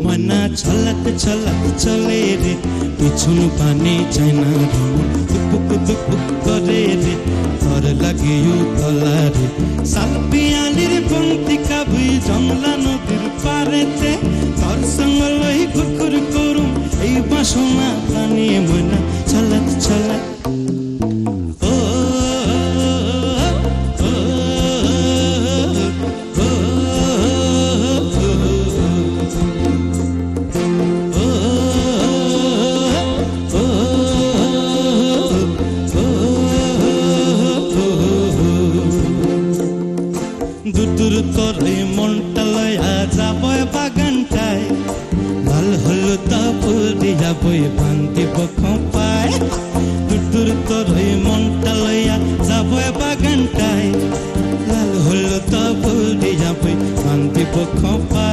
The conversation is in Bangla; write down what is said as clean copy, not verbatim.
মনা ছলাত ছলাত চলে রে পিছন পানে চায় না রে দুপুক দুপুক করে রে তোর লাগে তলা রে সালপিয়ালির পঙ্ক্তি কাবুই জমলা নদীর পারেতে তোর সঙ্গ লই কুকুর করুম এই বাসনা প্রাণে মনা ছলাত ছলাত দুদূর তোর মনটা লয়া যাবই বাগানটায় লাল হলুদ ফুল দিয়া বই বান্ধিব খোঁপায় দুদূর তোর মনটা লয়া যাবই বাগানটায় লাল হলুদ ফুল দিয়া বই বান্ধিব খোঁপায়